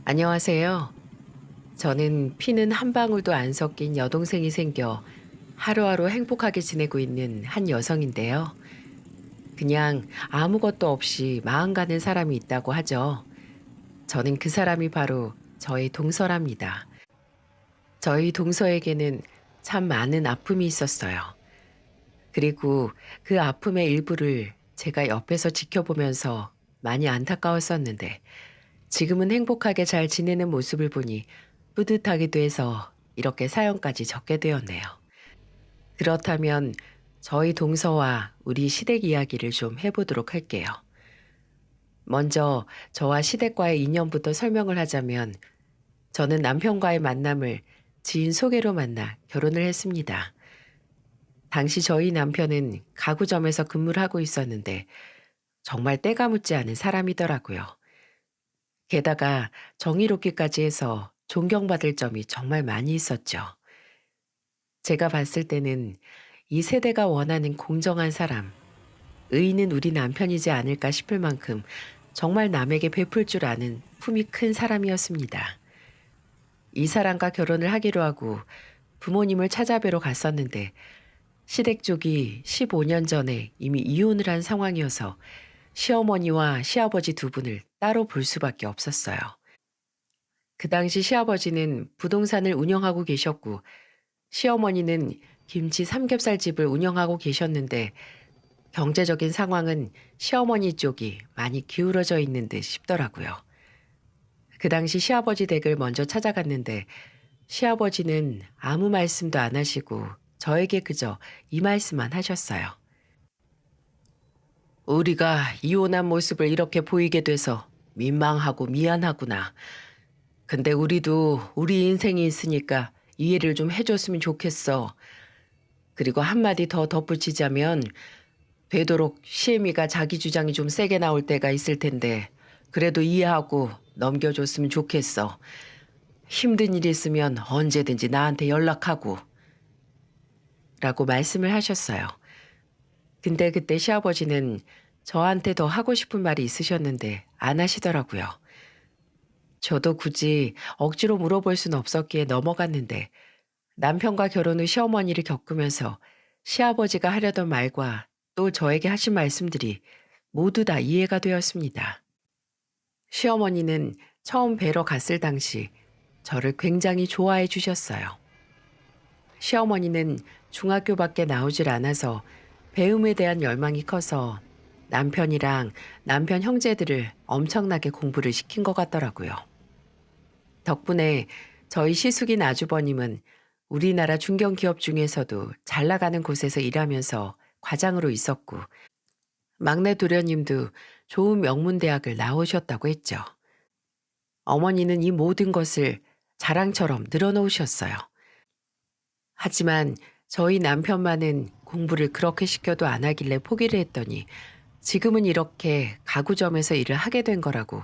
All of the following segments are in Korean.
안녕하세요. 저는 피는 한 방울도 안 섞인 여동생이 생겨 하루하루 행복하게 지내고 있는 한 여성인데요. 그냥 아무것도 없이 마음 가는 사람이 있다고 하죠. 저는 그 사람이 바로 저의 동서랍니다. 저희 동서에게는 참 많은 아픔이 있었어요. 그리고 그 아픔의 일부를 제가 옆에서 지켜보면서 많이 안타까웠었는데 지금은 행복하게 잘 지내는 모습을 보니 뿌듯하기도 해서 이렇게 사연까지 적게 되었네요. 그렇다면 저희 동서와 우리 시댁 이야기를 좀 해보도록 할게요. 먼저 저와 시댁과의 인연부터 설명을 하자면 저는 남편과의 만남을 지인 소개로 만나 결혼을 했습니다. 당시 저희 남편은 가구점에서 근무를 하고 있었는데 정말 때가 묻지 않은 사람이더라고요. 게다가 정의롭기까지 해서 존경받을 점이 정말 많이 있었죠. 제가 봤을 때는 이 세대가 원하는 공정한 사람, 의인은 우리 남편이지 않을까 싶을 만큼 정말 남에게 베풀 줄 아는 품이 큰 사람이었습니다. 이 사람과 결혼을 하기로 하고 부모님을 찾아뵈러 갔었는데 시댁 쪽이 15년 전에 이미 이혼을 한 상황이어서 시어머니와 시아버지 두 분을 따로 볼 수밖에 없었어요. 그 당시 시아버지는 부동산을 운영하고 계셨고 시어머니는 김치 삼겹살 집을 운영하고 계셨는데 경제적인 상황은 시어머니 쪽이 많이 기울어져 있는 듯 싶더라고요. 그 당시 시아버지 댁을 먼저 찾아갔는데 시아버지는 아무 말씀도 안 하시고 저에게 그저 이 말씀만 하셨어요. 우리가 이혼한 모습을 이렇게 보이게 돼서 민망하고 미안하구나. 근데 우리도 우리 인생이 있으니까 이해를 좀 해줬으면 좋겠어. 그리고 한마디 더 덧붙이자면 되도록 시애미가 자기 주장이 좀 세게 나올 때가 있을 텐데 그래도 이해하고 넘겨줬으면 좋겠어. 힘든 일 있으면 언제든지 나한테 연락하고 라고 말씀을 하셨어요. 근데 그때 시아버지는 저한테 더 하고 싶은 말이 있으셨는데 안 하시더라고요. 저도 굳이 억지로 물어볼 수는 없었기에 넘어갔는데 남편과 결혼 후 시어머니를 겪으면서 시아버지가 하려던 말과 또 저에게 하신 말씀들이 모두 다 이해가 되었습니다. 시어머니는 처음 뵈러 갔을 당시 저를 굉장히 좋아해 주셨어요. 시어머니는 중학교밖에 나오질 않아서 배움에 대한 열망이 커서 남편이랑 남편 형제들을 엄청나게 공부를 시킨 것 같더라고요. 덕분에 저희 시숙인 아주버님은 우리나라 중견기업 중에서도 잘 나가는 곳에서 일하면서 과장으로 있었고 막내 도련님도 좋은 명문대학을 나오셨다고 했죠. 어머니는 이 모든 것을 자랑처럼 늘어놓으셨어요. 하지만 저희 남편만은 공부를 그렇게 시켜도 안 하길래 포기를 했더니 지금은 이렇게 가구점에서 일을 하게 된 거라고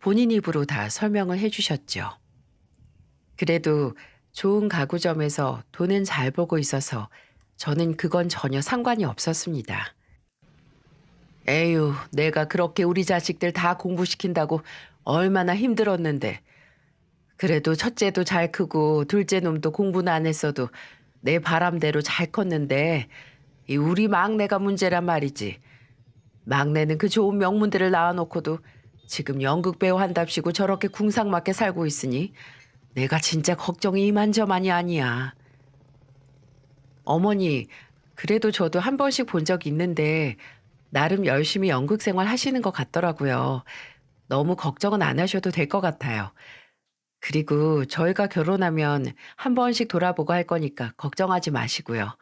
본인 입으로 다 설명을 해주셨죠. 그래도 좋은 가구점에서 돈은 잘 벌고 있어서 저는 그건 전혀 상관이 없었습니다. 에휴, 내가 그렇게 우리 자식들 다 공부시킨다고 얼마나 힘들었는데. 그래도 첫째도 잘 크고 둘째 놈도 공부는 안 했어도 내 바람대로 잘 컸는데 이 우리 막내가 문제란 말이지. 막내는 그 좋은 명문대를 낳아놓고도 지금 연극 배우 한답시고 저렇게 궁상맞게 살고 있으니 내가 진짜 걱정이 이만저만이 아니야. 어머니, 그래도 저도 한 번씩 본 적 있는데 나름 열심히 연극 생활 하시는 것 같더라고요. 너무 걱정은 안 하셔도 될 것 같아요. 그리고 저희가 결혼하면 한 번씩 돌아보고 할 거니까 걱정하지 마시고요.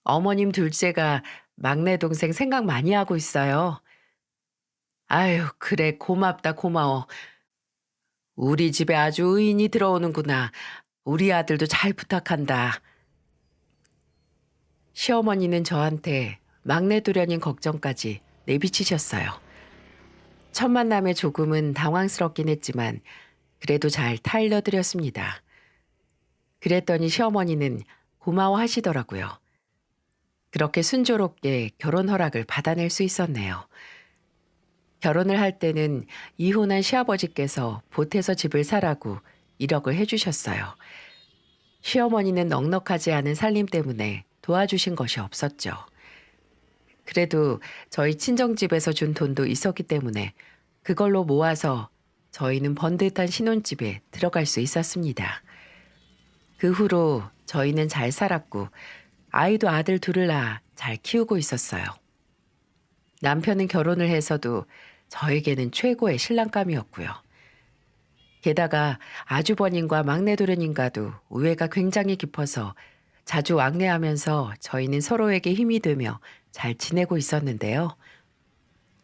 어머님 둘째가 막내 동생 생각 많이 하고 있어요. 아유, 그래, 고맙다, 고마워. 우리 집에 아주 의인이 들어오는구나. 우리 아들도 잘 부탁한다. 시어머니는 저한테 막내 도련님 걱정까지 내비치셨어요. 첫 만남에 조금은 당황스럽긴 했지만 그래도 잘 타일러드렸습니다. 그랬더니 시어머니는 고마워하시더라고요. 그렇게 순조롭게 결혼 허락을 받아낼 수 있었네요. 결혼을 할 때는 이혼한 시아버지께서 보태서 집을 사라고 1억을 해주셨어요. 시어머니는 넉넉하지 않은 살림 때문에 도와주신 것이 없었죠. 그래도 저희 친정집에서 준 돈도 있었기 때문에 그걸로 모아서 저희는 번듯한 신혼집에 들어갈 수 있었습니다. 그 후로 저희는 잘 살았고 아이도 아들 둘을 낳아 잘 키우고 있었어요. 남편은 결혼을 해서도 저에게는 최고의 신랑감이었고요. 게다가 아주버님과 막내도련님과도 우애가 굉장히 깊어서 자주 왕래하면서 저희는 서로에게 힘이 되며 잘 지내고 있었는데요.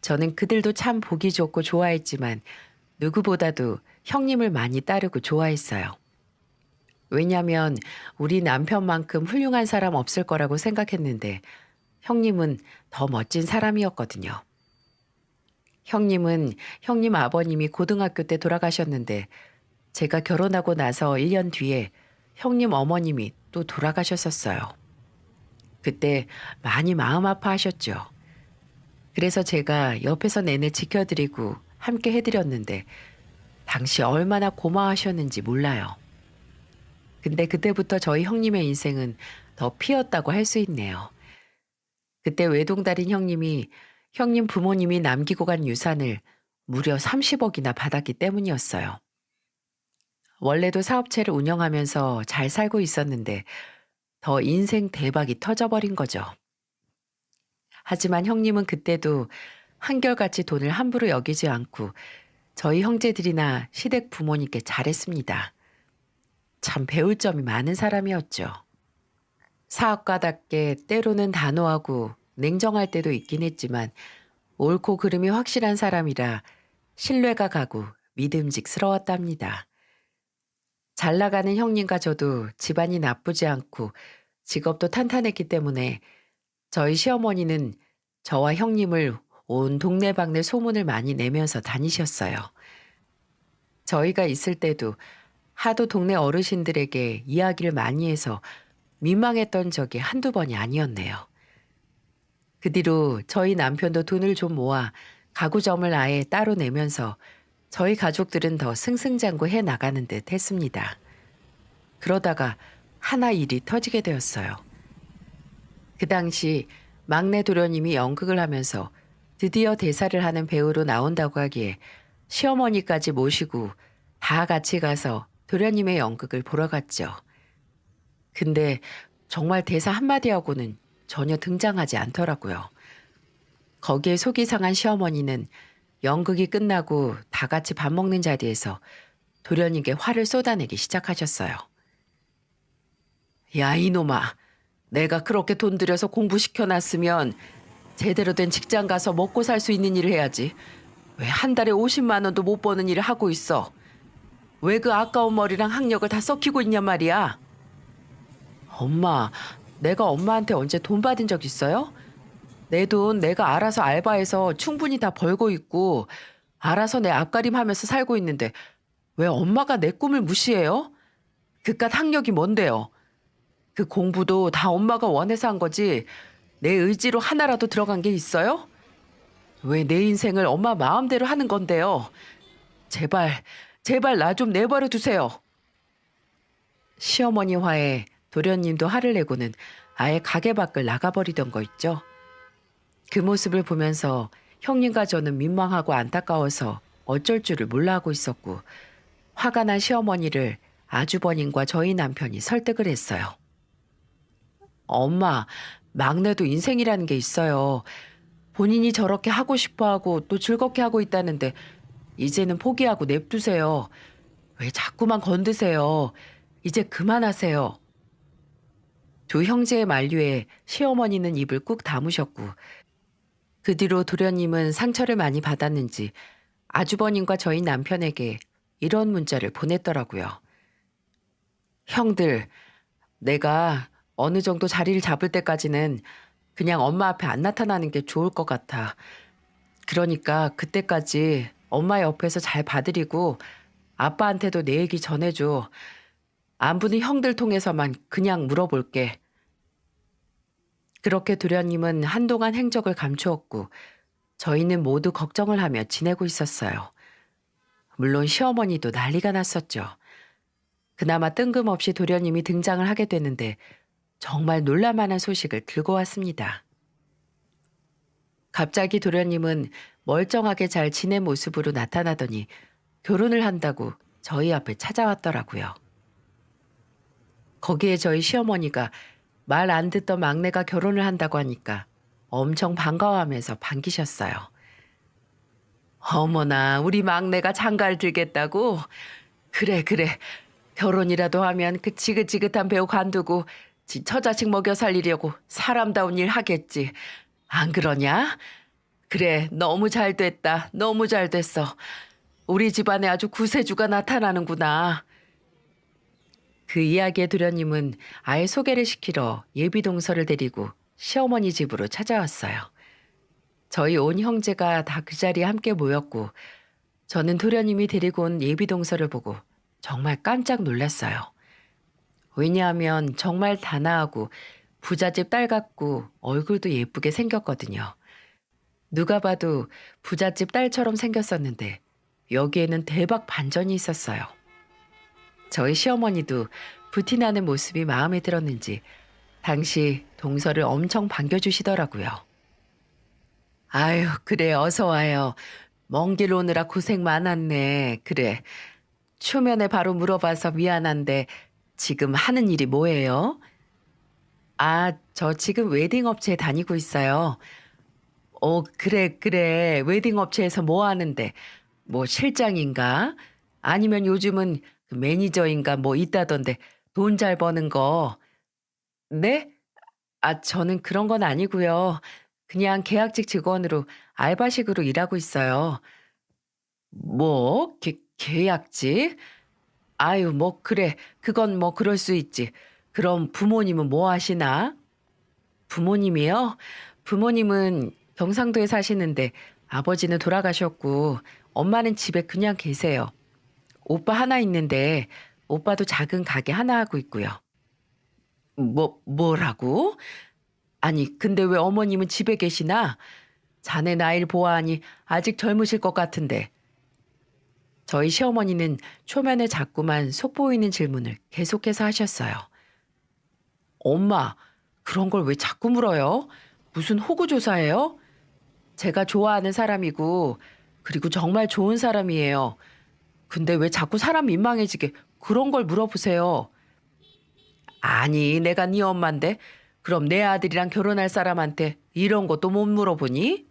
저는 그들도 참 보기 좋고 좋아했지만 누구보다도 형님을 많이 따르고 좋아했어요. 왜냐면 우리 남편만큼 훌륭한 사람 없을 거라고 생각했는데 형님은 더 멋진 사람이었거든요. 형님은 형님 아버님이 고등학교 때 돌아가셨는데 제가 결혼하고 나서 1년 뒤에 형님 어머님이 또 돌아가셨었어요. 그때 많이 마음 아파하셨죠. 그래서 제가 옆에서 내내 지켜드리고 함께 해드렸는데 당시 얼마나 고마워하셨는지 몰라요. 근데 그때부터 저희 형님의 인생은 더 피었다고 할 수 있네요. 그때 외동달인 형님이 형님 부모님이 남기고 간 유산을 무려 30억이나 받았기 때문이었어요. 원래도 사업체를 운영하면서 잘 살고 있었는데 더 인생 대박이 터져버린 거죠. 하지만 형님은 그때도 한결같이 돈을 함부로 여기지 않고 저희 형제들이나 시댁 부모님께 잘했습니다. 참 배울 점이 많은 사람이었죠. 사업가답게 때로는 단호하고 냉정할 때도 있긴 했지만 옳고 그름이 확실한 사람이라 신뢰가 가고 믿음직스러웠답니다. 잘 나가는 형님과 저도 집안이 나쁘지 않고 직업도 탄탄했기 때문에 저희 시어머니는 저와 형님을 온 동네방네 소문을 많이 내면서 다니셨어요. 저희가 있을 때도 하도 동네 어르신들에게 이야기를 많이 해서 민망했던 적이 한두 번이 아니었네요. 그 뒤로 저희 남편도 돈을 좀 모아 가구점을 아예 따로 내면서 저희 가족들은 더 승승장구해 나가는 듯 했습니다. 그러다가 하나 일이 터지게 되었어요. 그 당시 막내 도련님이 연극을 하면서 드디어 대사를 하는 배우로 나온다고 하기에 시어머니까지 모시고 다 같이 가서 도련님의 연극을 보러 갔죠. 근데 정말 대사 한마디하고는 전혀 등장하지 않더라고요. 거기에 속이 상한 시어머니는 연극이 끝나고 다 같이 밥 먹는 자리에서 도련님께 화를 쏟아내기 시작하셨어요. 야, 이놈아. 내가 그렇게 돈 들여서 공부시켜놨으면 제대로 된 직장 가서 먹고 살 수 있는 일을 해야지. 왜 한 달에 50만 원도 못 버는 일을 하고 있어? 왜 그 아까운 머리랑 학력을 다 썩히고 있냔 말이야? 엄마, 내가 엄마한테 언제 돈 받은 적 있어요? 내 돈 내가 알아서 알바해서 충분히 다 벌고 있고 알아서 내 앞가림하면서 살고 있는데 왜 엄마가 내 꿈을 무시해요? 그깟 학력이 뭔데요? 그 공부도 다 엄마가 원해서 한 거지 내 의지로 하나라도 들어간 게 있어요? 왜 내 인생을 엄마 마음대로 하는 건데요? 제발, 제발 나 좀 내버려 두세요. 시어머니 화에 도련님도 화를 내고는 아예 가게 밖을 나가버리던 거 있죠. 그 모습을 보면서 형님과 저는 민망하고 안타까워서 어쩔 줄을 몰라 하고 있었고 화가 난 시어머니를 아주버님과 저희 남편이 설득을 했어요. 엄마, 막내도 인생이라는 게 있어요. 본인이 저렇게 하고 싶어하고 또 즐겁게 하고 있다는데 이제는 포기하고 냅두세요. 왜 자꾸만 건드세요. 이제 그만하세요. 두 형제의 만류에 시어머니는 입을 꾹 다무셨고 그 뒤로 도련님은 상처를 많이 받았는지 아주버님과 저희 남편에게 이런 문자를 보냈더라고요. 형들, 내가 어느 정도 자리를 잡을 때까지는 그냥 엄마 앞에 안 나타나는 게 좋을 것 같아. 그러니까 그때까지 엄마 옆에서 잘 봐드리고 아빠한테도 내 얘기 전해줘. 안부는 형들 통해서만 그냥 물어볼게. 그렇게 도련님은 한동안 행적을 감추었고 저희는 모두 걱정을 하며 지내고 있었어요. 물론 시어머니도 난리가 났었죠. 그나마 뜬금없이 도련님이 등장을 하게 되는데 정말 놀랄만한 소식을 들고 왔습니다. 갑자기 도련님은 멀쩡하게 잘 지낸 모습으로 나타나더니 결혼을 한다고 저희 앞에 찾아왔더라고요. 거기에 저희 시어머니가 말 안 듣던 막내가 결혼을 한다고 하니까 엄청 반가워하면서 반기셨어요. 어머나, 우리 막내가 장가를 들겠다고? 그래, 그래. 결혼이라도 하면 그 지긋지긋한 배우 관두고 지 처자식 먹여 살리려고 사람다운 일 하겠지. 안 그러냐? 그래, 너무 잘 됐다. 너무 잘 됐어. 우리 집안에 아주 구세주가 나타나는구나. 그 이야기에 도련님은 아예 소개를 시키러 예비동서를 데리고 시어머니 집으로 찾아왔어요. 저희 온 형제가 다 그 자리에 함께 모였고 저는 도련님이 데리고 온 예비동서를 보고 정말 깜짝 놀랐어요. 왜냐하면 정말 단아하고 부잣집 딸 같고 얼굴도 예쁘게 생겼거든요. 누가 봐도 부잣집 딸처럼 생겼었는데 여기에는 대박 반전이 있었어요. 저희 시어머니도 부티나는 모습이 마음에 들었는지 당시 동서를 엄청 반겨주시더라고요. 아유, 그래, 어서 와요. 먼 길 오느라 고생 많았네. 그래. 초면에 바로 물어봐서 미안한데 지금 하는 일이 뭐예요? 아, 저 지금 웨딩 업체에 다니고 있어요. 그래, 그래. 웨딩 업체에서 뭐 하는데? 뭐 실장인가? 아니면 요즘은 그 매니저인가 뭐 있다던데 돈 잘 버는 거. 네? 아, 저는 그런 건 아니고요. 그냥 계약직 직원으로 알바식으로 일하고 있어요. 뭐? 계약직? 아유, 뭐 그래. 그건 뭐 그럴 수 있지. 그럼 부모님은 뭐 하시나? 부모님이요? 부모님은 경상도에 사시는데 아버지는 돌아가셨고 엄마는 집에 그냥 계세요. 오빠 하나 있는데 오빠도 작은 가게 하나 하고 있고요. 뭐라고? 아니, 근데 왜 어머님은 집에 계시나? 자네 나이를 보아하니 아직 젊으실 것 같은데. 저희 시어머니는 초면에 자꾸만 속보이는 질문을 계속해서 하셨어요. 엄마, 그런 걸 왜 자꾸 물어요? 무슨 호구조사예요? 제가 좋아하는 사람이고, 그리고 정말 좋은 사람이에요. 근데 왜 자꾸 사람 민망해지게 그런 걸 물어보세요? 아니, 내가 네 엄마인데, 그럼 내 아들이랑 결혼할 사람한테 이런 것도 못 물어보니?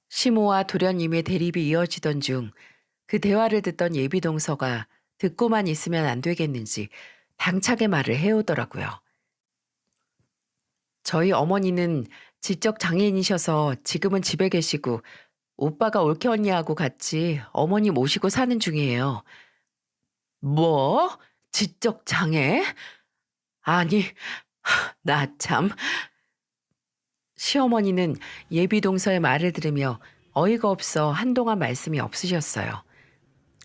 시모와 도련님의 대립이 이어지던 중 그 대화를 듣던 예비동서가 듣고만 있으면 안 되겠는지 당차게 말을 해오더라고요. 저희 어머니는 지적 장애인이셔서 지금은 집에 계시고 오빠가 올케 언니하고 같이 어머니 모시고 사는 중이에요. 뭐? 지적 장애? 아니, 나 참. 시어머니는 예비동서의 말을 들으며 어이가 없어 한동안 말씀이 없으셨어요.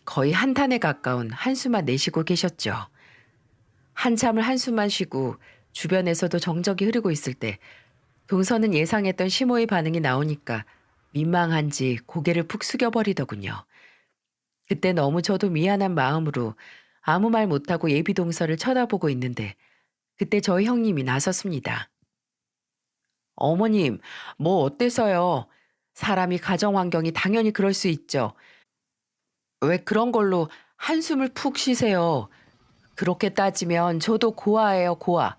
거의 한탄에 가까운 한숨만 내쉬고 계셨죠. 한참을 한숨만 쉬고 주변에서도 정적이 흐르고 있을 때 동서는 예상했던 시모의 반응이 나오니까 민망한지 고개를 푹 숙여버리더군요. 그때 너무 저도 미안한 마음으로 아무 말 못하고 예비동서를 쳐다보고 있는데 그때 저희 형님이 나섰습니다. 어머님, 뭐 어때서요? 사람이 가정 환경이 당연히 그럴 수 있죠. 왜 그런 걸로 한숨을 푹 쉬세요? 그렇게 따지면 저도 고아예요, 고아.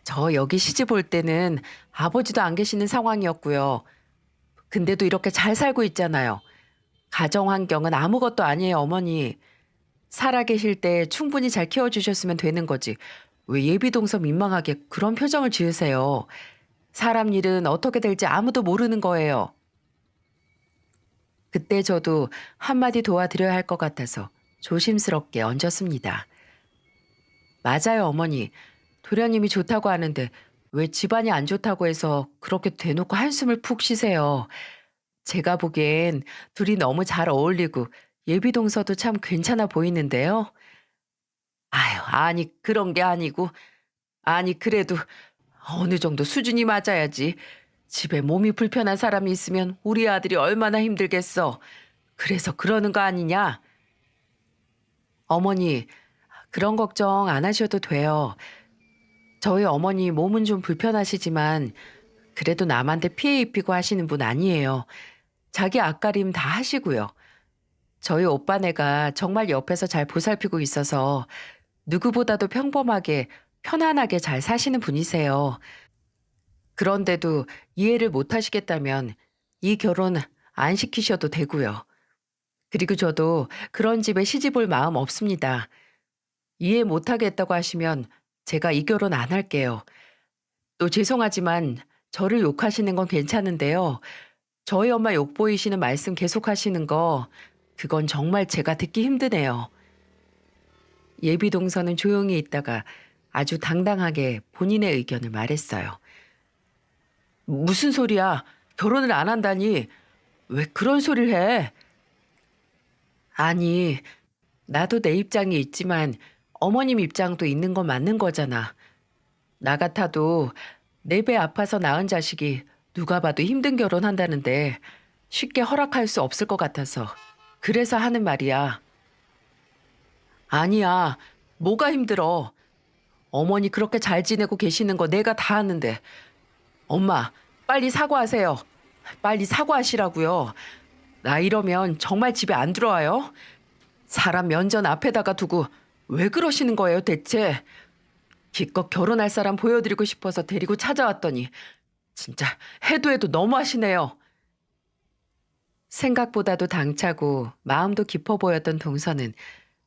저 여기 시집 올 때는 아버지도 안 계시는 상황이었고요. 근데도 이렇게 잘 살고 있잖아요. 가정 환경은 아무것도 아니에요, 어머니. 살아 계실 때 충분히 잘 키워주셨으면 되는 거지. 왜 예비동서 민망하게 그런 표정을 지으세요? 사람 일은 어떻게 될지 아무도 모르는 거예요. 그때 저도 한마디 도와드려야 할 것 같아서 조심스럽게 얹었습니다. 맞아요, 어머니. 도련님이 좋다고 하는데 왜 집안이 안 좋다고 해서 그렇게 대놓고 한숨을 푹 쉬세요. 제가 보기엔 둘이 너무 잘 어울리고 예비동서도 참 괜찮아 보이는데요. 아유, 아니, 그런 게 아니고. 아니, 그래도 어느 정도 수준이 맞아야지. 집에 몸이 불편한 사람이 있으면 우리 아들이 얼마나 힘들겠어. 그래서 그러는 거 아니냐? 어머니, 그런 걱정 안 하셔도 돼요. 저희 어머니 몸은 좀 불편하시지만 그래도 남한테 피해 입히고 하시는 분 아니에요. 자기 앞가림 다 하시고요. 저희 오빠네가 정말 옆에서 잘 보살피고 있어서 누구보다도 평범하게 편안하게 잘 사시는 분이세요. 그런데도 이해를 못 하시겠다면 이 결혼 안 시키셔도 되고요. 그리고 저도 그런 집에 시집 올 마음 없습니다. 이해 못 하겠다고 하시면 제가 이 결혼 안 할게요. 또 죄송하지만 저를 욕하시는 건 괜찮은데요. 저희 엄마 욕 보이시는 말씀 계속 하시는 거 그건 정말 제가 듣기 힘드네요. 예비 동서는 조용히 있다가 아주 당당하게 본인의 의견을 말했어요. 무슨 소리야? 결혼을 안 한다니. 왜 그런 소리를 해? 아니, 나도 내 입장이 있지만 어머님 입장도 있는 건 맞는 거잖아. 나 같아도 내 배 아파서 낳은 자식이 누가 봐도 힘든 결혼한다는데 쉽게 허락할 수 없을 것 같아서. 그래서 하는 말이야. 아니야. 뭐가 힘들어. 어머니 그렇게 잘 지내고 계시는 거 내가 다 아는데. 엄마, 빨리 사과하세요. 빨리 사과하시라고요. 나 이러면 정말 집에 안 들어와요. 사람 면전 앞에다가 두고 왜 그러시는 거예요, 대체? 기껏 결혼할 사람 보여드리고 싶어서 데리고 찾아왔더니 진짜 해도 해도 너무하시네요. 생각보다도 당차고 마음도 깊어 보였던 동서는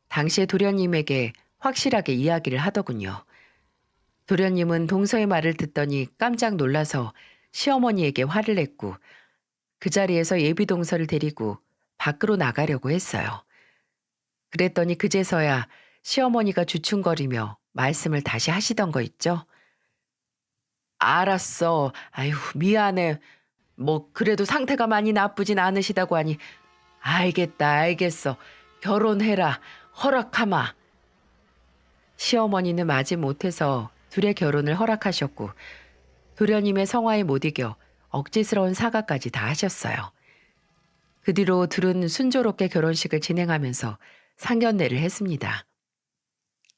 당시의 도련님에게 확실하게 이야기를 하더군요. 도련님은 동서의 말을 듣더니 깜짝 놀라서 시어머니에게 화를 냈고 그 자리에서 예비 동서를 데리고 밖으로 나가려고 했어요. 그랬더니 그제서야 시어머니가 주춤거리며 말씀을 다시 하시던 거 있죠? 알았어. 아유, 미안해. 뭐, 그래도 상태가 많이 나쁘진 않으시다고 하니, 알겠다, 알겠어. 결혼해라. 허락하마. 시어머니는 마지 못해서 둘의 결혼을 허락하셨고, 도련님의 성화에 못 이겨 억지스러운 사과까지 다 하셨어요. 그 뒤로 둘은 순조롭게 결혼식을 진행하면서 상견례를 했습니다.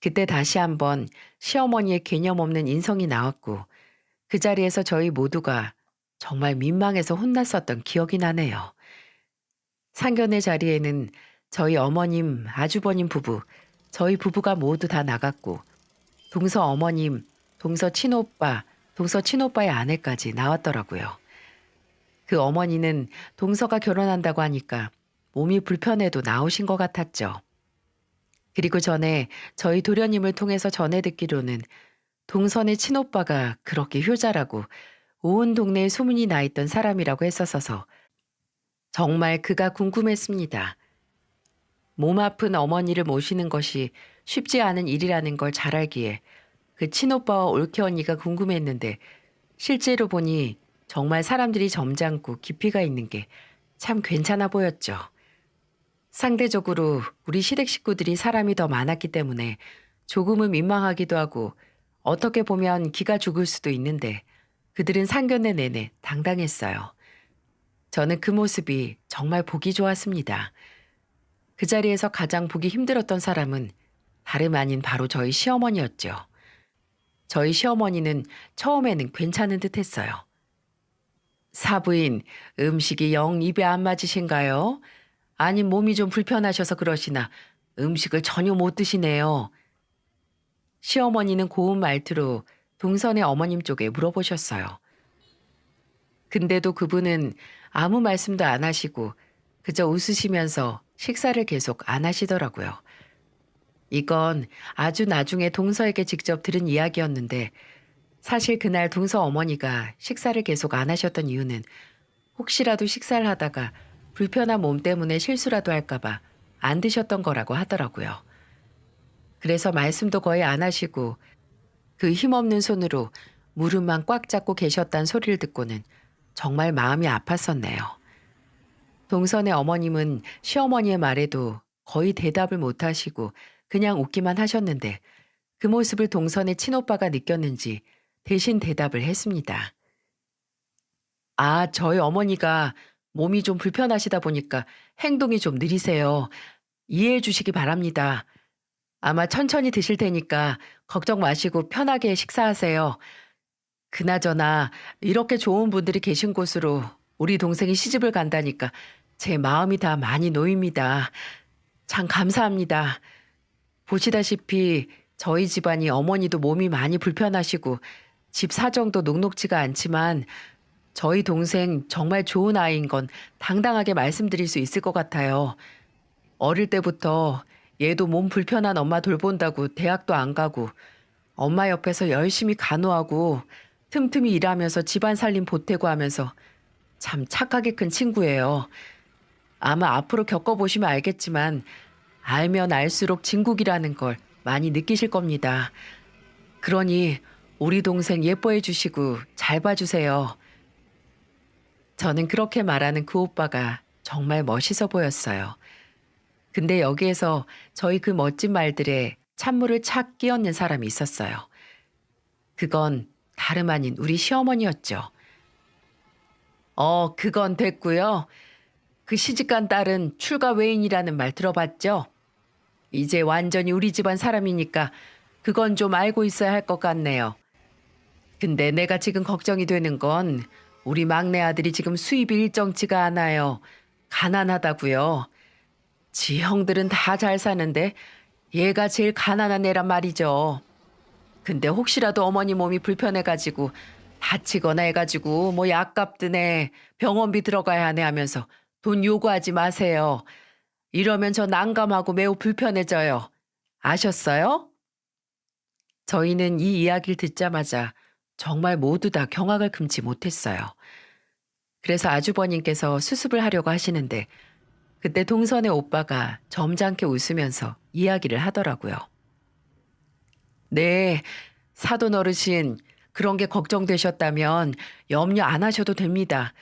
그때 다시 한번 시어머니의 개념 없는 인성이 나왔고 그 자리에서 저희 모두가 정말 민망해서 혼났었던 기억이 나네요. 상견례 자리에는 저희 어머님, 아주버님 부부, 저희 부부가 모두 다 나갔고 동서 어머님, 동서 친오빠, 동서 친오빠의 아내까지 나왔더라고요. 그 어머니는 동서가 결혼한다고 하니까 몸이 불편해도 나오신 것 같았죠. 그리고 전에 저희 도련님을 통해서 전해 듣기로는 동선의 친오빠가 그렇게 효자라고 온 동네에 소문이 나 있던 사람이라고 했었어서 정말 그가 궁금했습니다. 몸 아픈 어머니를 모시는 것이 쉽지 않은 일이라는 걸 잘 알기에 그 친오빠와 올케 언니가 궁금했는데 실제로 보니 정말 사람들이 점잖고 깊이가 있는 게 참 괜찮아 보였죠. 상대적으로 우리 시댁 식구들이 사람이 더 많았기 때문에 조금은 민망하기도 하고 어떻게 보면 기가 죽을 수도 있는데 그들은 상견례 내내 당당했어요. 저는 그 모습이 정말 보기 좋았습니다. 그 자리에서 가장 보기 힘들었던 사람은 다름 아닌 바로 저희 시어머니였죠. 저희 시어머니는 처음에는 괜찮은 듯 했어요. 사부인, 음식이 영 입에 안 맞으신가요? 아님 몸이 좀 불편하셔서 그러시나 음식을 전혀 못 드시네요. 시어머니는 고운 말투로 동선의 어머님 쪽에 물어보셨어요. 근데도 그분은 아무 말씀도 안 하시고 그저 웃으시면서 식사를 계속 안 하시더라고요. 이건 아주 나중에 동서에게 직접 들은 이야기였는데 사실 그날 동서 어머니가 식사를 계속 안 하셨던 이유는 혹시라도 식사를 하다가 불편한 몸 때문에 실수라도 할까봐 안 드셨던 거라고 하더라고요. 그래서 말씀도 거의 안 하시고 그 힘없는 손으로 무릎만 꽉 잡고 계셨단 소리를 듣고는 정말 마음이 아팠었네요. 동선의 어머님은 시어머니의 말에도 거의 대답을 못 하시고 그냥 웃기만 하셨는데 그 모습을 동선의 친오빠가 느꼈는지 대신 대답을 했습니다. 저희 어머니가 몸이 좀 불편하시다 보니까 행동이 좀 느리세요. 이해해 주시기 바랍니다. 아마 천천히 드실 테니까 걱정 마시고 편하게 식사하세요. 그나저나 이렇게 좋은 분들이 계신 곳으로 우리 동생이 시집을 간다니까 제 마음이 다 많이 놓입니다. 참 감사합니다. 보시다시피 저희 집안이 어머니도 몸이 많이 불편하시고 집 사정도 녹록지가 않지만 저희 동생 정말 좋은 아이인 건 당당하게 말씀드릴 수 있을 것 같아요. 어릴 때부터 얘도 몸 불편한 엄마 돌본다고 대학도 안 가고 엄마 옆에서 열심히 간호하고 틈틈이 일하면서 집안 살림 보태고 하면서 참 착하게 큰 친구예요. 아마 앞으로 겪어보시면 알겠지만 알면 알수록 진국이라는 걸 많이 느끼실 겁니다. 그러니 우리 동생 예뻐해 주시고 잘 봐주세요. 저는 그렇게 말하는 그 오빠가 정말 멋있어 보였어요. 근데 여기에서 저희 그 멋진 말들에 찬물을 착 끼얹는 사람이 있었어요. 그건 다름 아닌 우리 시어머니였죠. 그건 됐고요. 그 시집간 딸은 출가 외인이라는 말 들어봤죠? 이제 완전히 우리 집안 사람이니까 그건 좀 알고 있어야 할 것 같네요. 근데 내가 지금 걱정이 되는 건 우리 막내 아들이 지금 수입이 일정치가 않아요. 가난하다고요. 지 형들은 다 잘 사는데 얘가 제일 가난한 애란 말이죠. 근데 혹시라도 어머니 몸이 불편해가지고 다치거나 해가지고 뭐 약값 드네, 병원비 들어가야 하네 하면서 돈 요구하지 마세요. 이러면 저 난감하고 매우 불편해져요. 아셨어요? 저희는 이 이야기를 듣자마자 정말 모두 다 경악을 금치 못했어요. 그래서 아주버님께서 수습을 하려고 하시는데 그때 동선의 오빠가 점잖게 웃으면서 이야기를 하더라고요. 네, 사돈 어르신, 그런 게 걱정되셨다면 염려 안 하셔도 됩니다.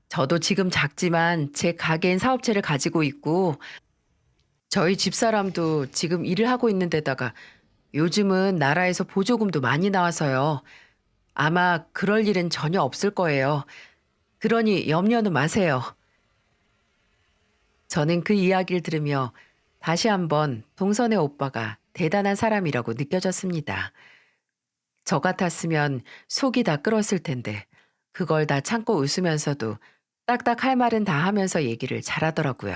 저도 지금 작지만 제 가게인 사업체를 가지고 있고 저희 집사람도 지금 일을 하고 있는 데다가 요즘은 나라에서 보조금도 많이 나와서요. 아마 그럴 일은 전혀 없을 거예요. 그러니 염려는 마세요. 저는 그 이야기를 들으며 다시 한번 동선의 오빠가 대단한 사람이라고 느껴졌습니다. 저 같았으면 속이 다 끓었을 텐데 그걸 다 참고 웃으면서도 딱딱 할 말은 다 하면서 얘기를 잘하더라고요.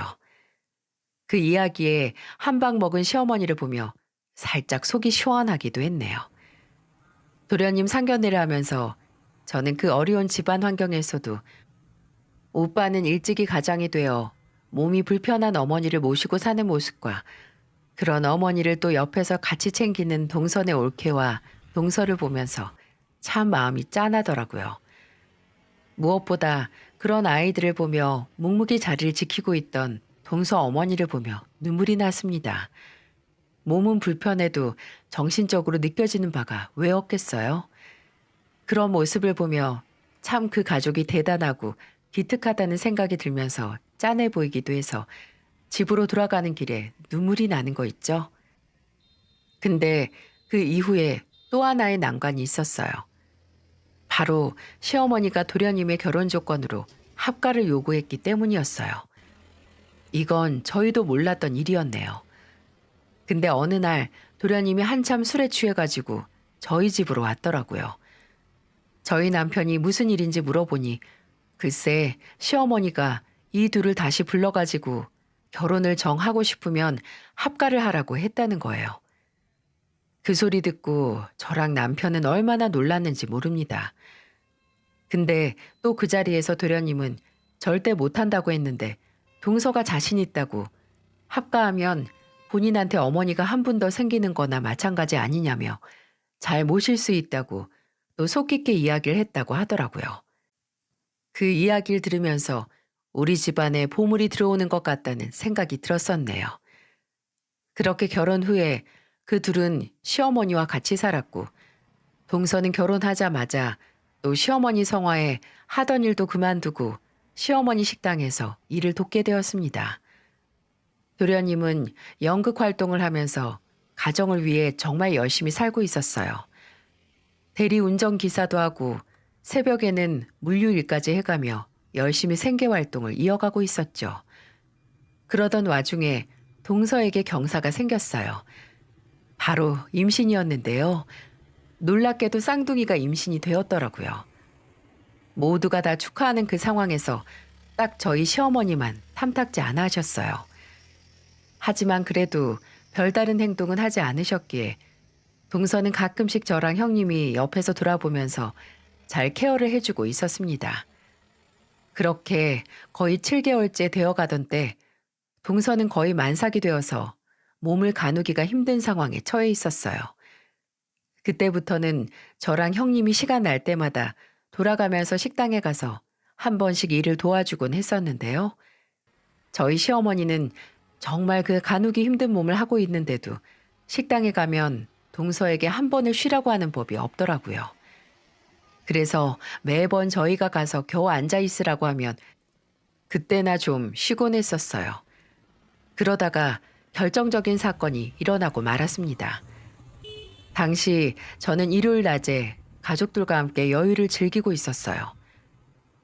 그 이야기에 한 방 먹은 시어머니를 보며 살짝 속이 시원하기도 했네요. 도련님 상견례를 하면서 저는 그 어려운 집안 환경에서도 오빠는 일찍이 가장이 되어 몸이 불편한 어머니를 모시고 사는 모습과 그런 어머니를 또 옆에서 같이 챙기는 동선의 올케와 동서를 보면서 참 마음이 짠하더라고요. 무엇보다 그런 아이들을 보며 묵묵히 자리를 지키고 있던 동서 어머니를 보며 눈물이 났습니다. 몸은 불편해도 정신적으로 느껴지는 바가 왜 없겠어요? 그런 모습을 보며 참 그 가족이 대단하고 기특하다는 생각이 들면서 짠해 보이기도 해서 집으로 돌아가는 길에 눈물이 나는 거 있죠. 근데 그 이후에 또 하나의 난관이 있었어요. 바로 시어머니가 도련님의 결혼 조건으로 합가를 요구했기 때문이었어요. 이건 저희도 몰랐던 일이었네요. 근데 어느 날 도련님이 한참 술에 취해가지고 저희 집으로 왔더라고요. 저희 남편이 무슨 일인지 물어보니 글쎄 시어머니가 이 둘을 다시 불러가지고 결혼을 정하고 싶으면 합가를 하라고 했다는 거예요. 그 소리 듣고 저랑 남편은 얼마나 놀랐는지 모릅니다. 근데 또 그 자리에서 도련님은 절대 못한다고 했는데 동서가 자신 있다고 합가하면 본인한테 어머니가 한 분 더 생기는 거나 마찬가지 아니냐며 잘 모실 수 있다고 또 속 깊게 이야기를 했다고 하더라고요. 그 이야기를 들으면서 우리 집안에 보물이 들어오는 것 같다는 생각이 들었었네요. 그렇게 결혼 후에 그 둘은 시어머니와 같이 살았고 동서는 결혼하자마자 또 시어머니 성화에 하던 일도 그만두고 시어머니 식당에서 일을 돕게 되었습니다. 도련님은 연극 활동을 하면서 가정을 위해 정말 열심히 살고 있었어요. 대리 운전기사도 하고 새벽에는 물류일까지 해가며 열심히 생계활동을 이어가고 있었죠. 그러던 와중에 동서에게 경사가 생겼어요. 바로 임신이었는데요. 놀랍게도 쌍둥이가 임신이 되었더라고요. 모두가 다 축하하는 그 상황에서 딱 저희 시어머니만 탐탁지 않아 하셨어요. 하지만 그래도 별다른 행동은 하지 않으셨기에 동서는 가끔씩 저랑 형님이 옆에서 돌아보면서 잘 케어를 해주고 있었습니다. 그렇게 거의 7개월째 되어가던 때 동서는 거의 만삭이 되어서 몸을 가누기가 힘든 상황에 처해 있었어요. 그때부터는 저랑 형님이 시간 날 때마다 돌아가면서 식당에 가서 한 번씩 일을 도와주곤 했었는데요. 저희 시어머니는 정말 그 가누기 힘든 몸을 하고 있는데도 식당에 가면 동서에게 한 번을 쉬라고 하는 법이 없더라고요. 그래서 매번 저희가 가서 겨우 앉아 있으라고 하면 그때나 좀 쉬곤 했었어요. 그러다가 결정적인 사건이 일어나고 말았습니다. 당시 저는 일요일 낮에 가족들과 함께 여유를 즐기고 있었어요.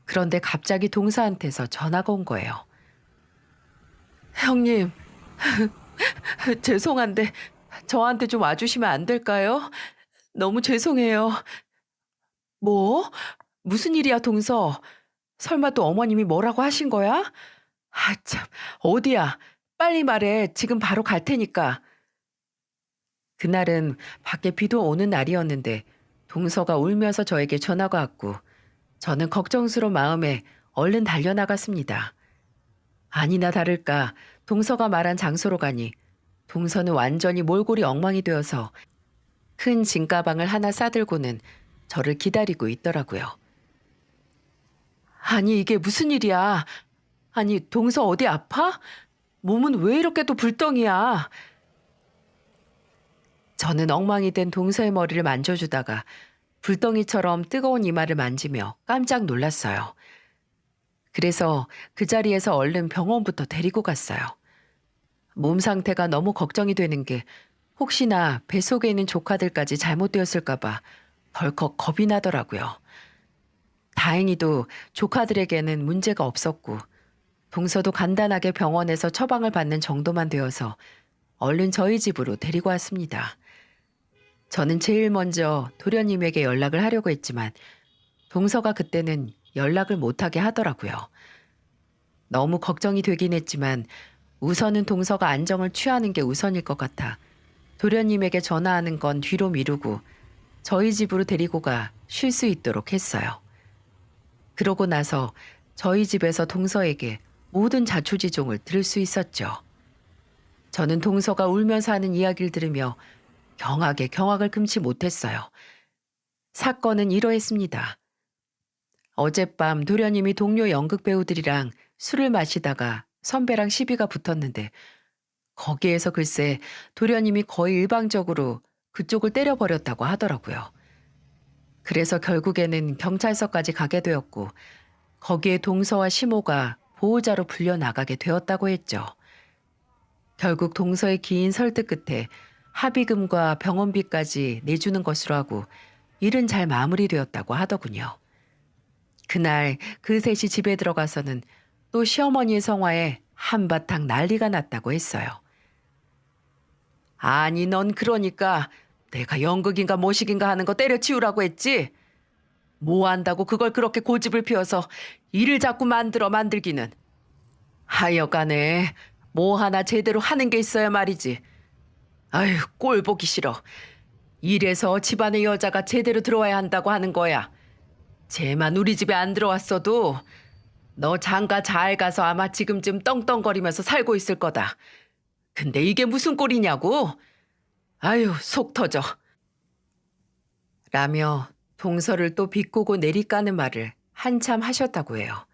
그런데 갑자기 동서한테서 전화가 온 거예요. 형님, 죄송한데 저한테 좀 와주시면 안 될까요? 너무 죄송해요. 뭐? 무슨 일이야, 동서? 설마 또 어머님이 뭐라고 하신 거야? 아, 참. 어디야? 빨리 말해. 지금 바로 갈 테니까. 그날은 밖에 비도 오는 날이었는데 동서가 울면서 저에게 전화가 왔고 저는 걱정스러운 마음에 얼른 달려나갔습니다. 아니나 다를까 동서가 말한 장소로 가니 동서는 완전히 몰골이 엉망이 되어서 큰 짐가방을 하나 싸들고는 저를 기다리고 있더라고요. 아니 이게 무슨 일이야? 아니 동서 어디 아파? 몸은 왜 이렇게 또 불덩이야? 저는 엉망이 된 동서의 머리를 만져주다가 불덩이처럼 뜨거운 이마를 만지며 깜짝 놀랐어요. 그래서 그 자리에서 얼른 병원부터 데리고 갔어요. 몸 상태가 너무 걱정이 되는 게 혹시나 뱃속에 있는 조카들까지 잘못되었을까봐 덜컥 겁이 나더라고요. 다행히도 조카들에게는 문제가 없었고 동서도 간단하게 병원에서 처방을 받는 정도만 되어서 얼른 저희 집으로 데리고 왔습니다. 저는 제일 먼저 도련님에게 연락을 하려고 했지만 동서가 그때는 연락을 못하게 하더라고요. 너무 걱정이 되긴 했지만 우선은 동서가 안정을 취하는 게 우선일 것 같아 도련님에게 전화하는 건 뒤로 미루고 저희 집으로 데리고 가 쉴 수 있도록 했어요. 그러고 나서 저희 집에서 동서에게 모든 자초지종을 들을 수 있었죠. 저는 동서가 울면서 하는 이야기를 들으며 경악에 경악을 금치 못했어요. 사건은 이러했습니다. 어젯밤 도련님이 동료 연극 배우들이랑 술을 마시다가 선배랑 시비가 붙었는데 거기에서 글쎄 도련님이 거의 일방적으로 그쪽을 때려버렸다고 하더라고요. 그래서 결국에는 경찰서까지 가게 되었고 거기에 동서와 시모가 보호자로 불려나가게 되었다고 했죠. 결국 동서의 긴 설득 끝에 합의금과 병원비까지 내주는 것으로 하고 일은 잘 마무리되었다고 하더군요. 그날 그 셋이 집에 들어가서는 또 시어머니의 성화에 한바탕 난리가 났다고 했어요. 아니 넌 그러니까 내가 연극인가 뭐식인가 하는 거 때려치우라고 했지? 뭐 한다고 그걸 그렇게 고집을 피워서 일을 자꾸 만들기는. 하여간에 뭐 하나 제대로 하는 게 있어야 말이지. 아휴 꼴 보기 싫어. 이래서 집안의 여자가 제대로 들어와야 한다고 하는 거야. 쟤만 우리 집에 안 들어왔어도 너 장가 잘 가서 아마 지금쯤 떵떵거리면서 살고 있을 거다. 근데 이게 무슨 꼴이냐고? 아유 속 터져. 라며 동서를 또 비꼬고 내리까는 말을 한참 하셨다고 해요.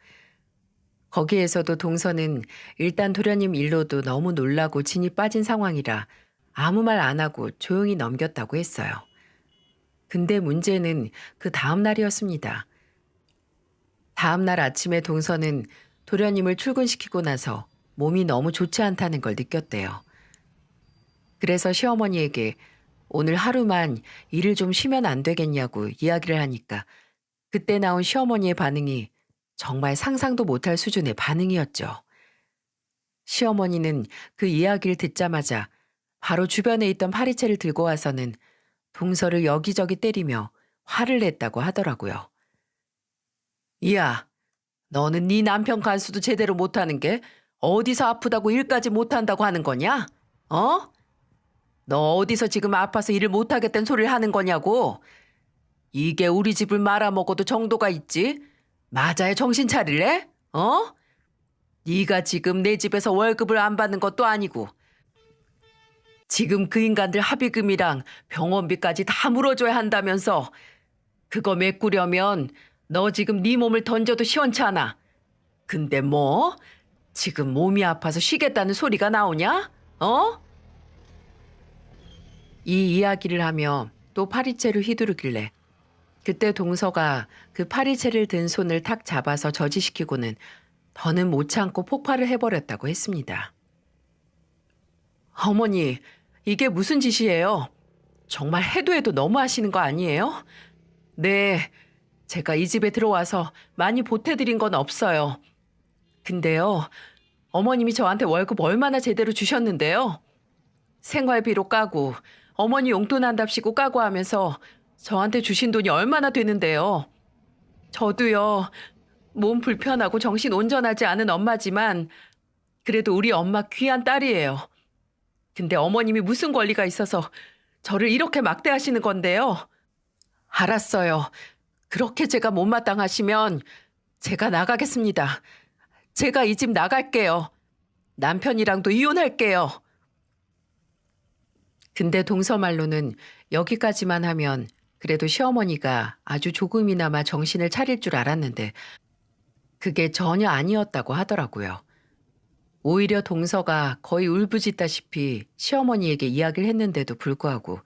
거기에서도 동서는 일단 도련님 일로도 너무 놀라고 진이 빠진 상황이라 아무 말 안 하고 조용히 넘겼다고 했어요. 근데 문제는 그 다음 날이었습니다. 다음 날 아침에 동서는 도련님을 출근시키고 나서 몸이 너무 좋지 않다는 걸 느꼈대요. 그래서 시어머니에게 오늘 하루만 일을 좀 쉬면 안 되겠냐고 이야기를 하니까 그때 나온 시어머니의 반응이 정말 상상도 못할 수준의 반응이었죠. 시어머니는 그 이야기를 듣자마자 바로 주변에 있던 파리채를 들고 와서는 동서를 여기저기 때리며 화를 냈다고 하더라고요. 야, 너는 네 남편 간수도 제대로 못하는 게 어디서 아프다고 일까지 못한다고 하는 거냐? 어? 너 어디서 지금 아파서 일을 못하겠다는 소리를 하는 거냐고? 이게 우리 집을 말아먹어도 정도가 있지? 맞아야 정신 차릴래? 어? 네가 지금 내 집에서 월급을 안 받는 것도 아니고 지금 그 인간들 합의금이랑 병원비까지 다 물어줘야 한다면서 그거 메꾸려면 너 지금 네 몸을 던져도 시원찮아. 근데 뭐? 지금 몸이 아파서 쉬겠다는 소리가 나오냐? 어? 이 이야기를 하며 또 파리채를 휘두르길래 그때 동서가 그 파리채를 든 손을 탁 잡아서 저지시키고는 더는 못 참고 폭발을 해버렸다고 했습니다. 어머니, 이게 무슨 짓이에요? 정말 해도 해도 너무 하시는 거 아니에요? 네, 제가 이 집에 들어와서 많이 보태드린 건 없어요. 근데요, 어머님이 저한테 월급 얼마나 제대로 주셨는데요? 생활비로 까고 어머니 용돈 한답시고 까고 하면서 저한테 주신 돈이 얼마나 되는데요. 저도요, 몸 불편하고 정신 온전하지 않은 엄마지만 그래도 우리 엄마 귀한 딸이에요. 근데 어머님이 무슨 권리가 있어서 저를 이렇게 막대하시는 건데요. 알았어요. 그렇게 제가 못마땅하시면 제가 나가겠습니다. 제가 이 집 나갈게요. 남편이랑도 이혼할게요. 근데 동서 말로는 여기까지만 하면 그래도 시어머니가 아주 조금이나마 정신을 차릴 줄 알았는데 그게 전혀 아니었다고 하더라고요. 오히려 동서가 거의 울부짖다시피 시어머니에게 이야기를 했는데도 불구하고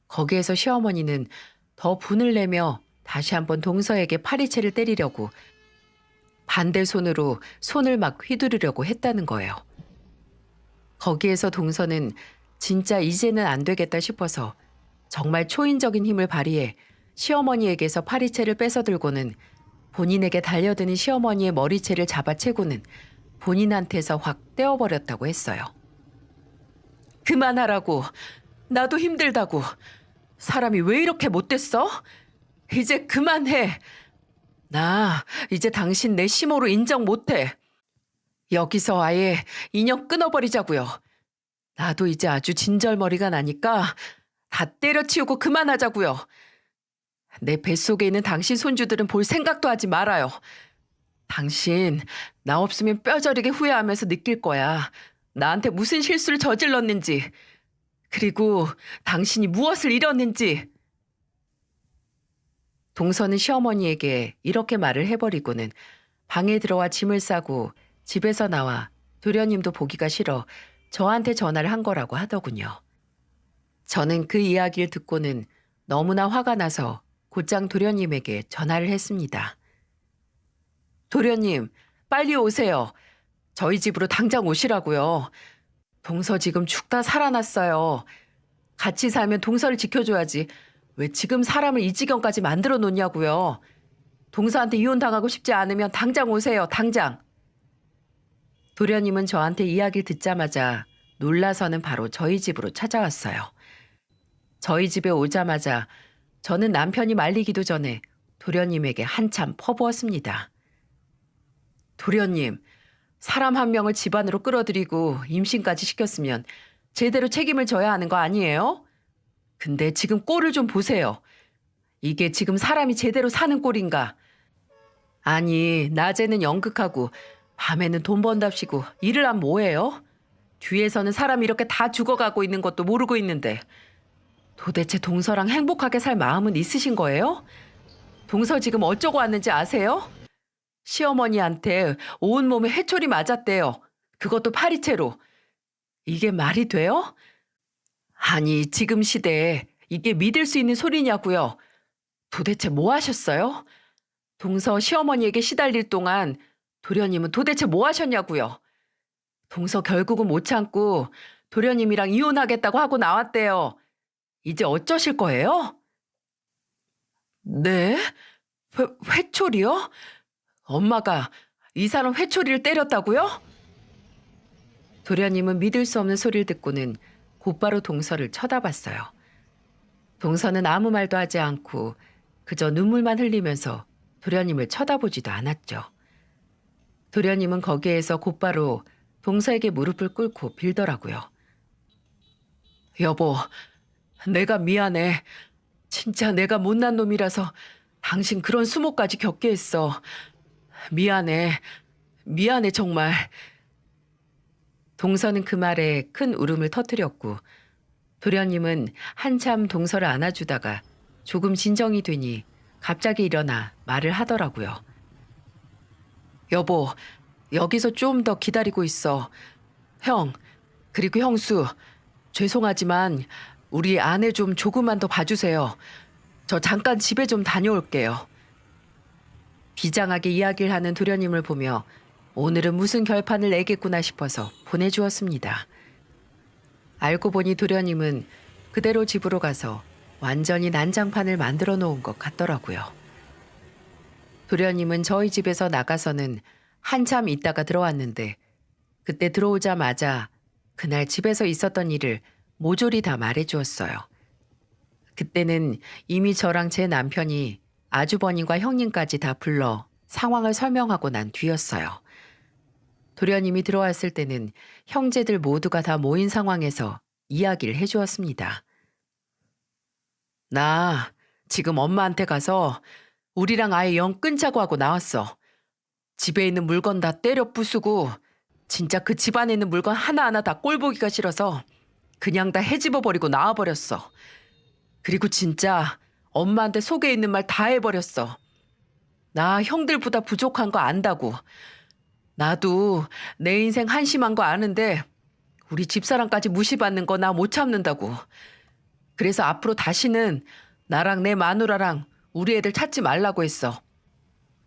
거기에서 시어머니는 더 분을 내며 다시 한번 동서에게 파리채를 때리려고 반대 손으로 손을 막 휘두르려고 했다는 거예요. 거기에서 동서는 진짜 이제는 안 되겠다 싶어서 정말 초인적인 힘을 발휘해 시어머니에게서 파리채를 뺏어들고는 본인에게 달려드는 시어머니의 머리채를 잡아채고는 본인한테서 확 떼어버렸다고 했어요. 그만하라고. 나도 힘들다고. 사람이 왜 이렇게 못됐어? 이제 그만해. 나 이제 당신 내 시모로 인정 못해. 여기서 아예 인연 끊어버리자고요. 나도 이제 아주 진절머리가 나니까 다 때려치우고 그만하자고요. 내 뱃속에 있는 당신 손주들은 볼 생각도 하지 말아요. 당신 나 없으면 뼈저리게 후회하면서 느낄 거야. 나한테 무슨 실수를 저질렀는지. 그리고 당신이 무엇을 잃었는지. 동서는 시어머니에게 이렇게 말을 해버리고는 방에 들어와 짐을 싸고 집에서 나와 도련님도 보기가 싫어 저한테 전화를 한 거라고 하더군요. 저는 그 이야기를 듣고는 너무나 화가 나서 곧장 도련님에게 전화를 했습니다. 도련님, 빨리 오세요. 저희 집으로 당장 오시라고요. 동서 지금 죽다 살아났어요. 같이 살면 동서를 지켜줘야지. 왜 지금 사람을 이 지경까지 만들어 놓냐고요. 동서한테 이혼당하고 싶지 않으면 당장 오세요. 당장. 도련님은 저한테 이야기를 듣자마자 놀라서는 바로 저희 집으로 찾아왔어요. 저희 집에 오자마자 저는 남편이 말리기도 전에 도련님에게 한참 퍼부었습니다. 도련님, 사람 한 명을 집안으로 끌어들이고 임신까지 시켰으면 제대로 책임을 져야 하는 거 아니에요? 근데 지금 꼴을 좀 보세요. 이게 지금 사람이 제대로 사는 꼴인가? 아니, 낮에는 연극하고 밤에는 돈 번답시고 일을 하면 뭐해요? 뒤에서는 사람이 이렇게 다 죽어가고 있는 것도 모르고 있는데 도대체 동서랑 행복하게 살 마음은 있으신 거예요? 동서 지금 어쩌고 왔는지 아세요? 시어머니한테 온몸에 해초리 맞았대요. 그것도 파리채로. 이게 말이 돼요? 아니, 지금 시대에 이게 믿을 수 있는 소리냐고요. 도대체 뭐 하셨어요? 동서 시어머니에게 시달릴 동안 도련님은 도대체 뭐 하셨냐고요. 동서 결국은 못 참고 도련님이랑 이혼하겠다고 하고 나왔대요. 이제 어쩌실 거예요? 네? 회초리요? 엄마가 이 사람 회초리를 때렸다고요? 도련님은 믿을 수 없는 소리를 듣고는 곧바로 동서를 쳐다봤어요. 동서는 아무 말도 하지 않고 그저 눈물만 흘리면서 도련님을 쳐다보지도 않았죠. 도련님은 거기에서 곧바로 동서에게 무릎을 꿇고 빌더라고요. 여보, 내가 미안해. 진짜 내가 못난 놈이라서 당신 그런 수모까지 겪게 했어. 미안해. 미안해 정말. 동서는 그 말에 큰 울음을 터뜨렸고 도련님은 한참 동서를 안아주다가 조금 진정이 되니 갑자기 일어나 말을 하더라고요. 여보, 여기서 좀 더 기다리고 있어. 형, 그리고 형수, 죄송하지만 우리 아내 좀 조금만 더 봐주세요. 저 잠깐 집에 좀 다녀올게요. 비장하게 이야기를 하는 도련님을 보며 오늘은 무슨 결판을 내겠구나 싶어서 보내주었습니다. 알고 보니 도련님은 그대로 집으로 가서 완전히 난장판을 만들어 놓은 것 같더라고요. 도련님은 저희 집에서 나가서는 한참 있다가 들어왔는데 그때 들어오자마자 그날 집에서 있었던 일을 모조리 다 말해주었어요. 그때는 이미 저랑 제 남편이 아주버님과 형님까지 다 불러 상황을 설명하고 난 뒤였어요. 도련님이 들어왔을 때는 형제들 모두가 다 모인 상황에서 이야기를 해주었습니다. 나 지금 엄마한테 가서 우리랑 아예 영 끊자고 하고 나왔어. 집에 있는 물건 다 때려 부수고 진짜 그 집안에 있는 물건 하나하나 다 꼴보기가 싫어서 그냥 다 헤집어버리고 나와버렸어. 그리고 진짜 엄마한테 속에 있는 말 다 해버렸어. 나 형들보다 부족한 거 안다고. 나도 내 인생 한심한 거 아는데 우리 집사람까지 무시받는 거 나 못 참는다고. 그래서 앞으로 다시는 나랑 내 마누라랑 우리 애들 찾지 말라고 했어.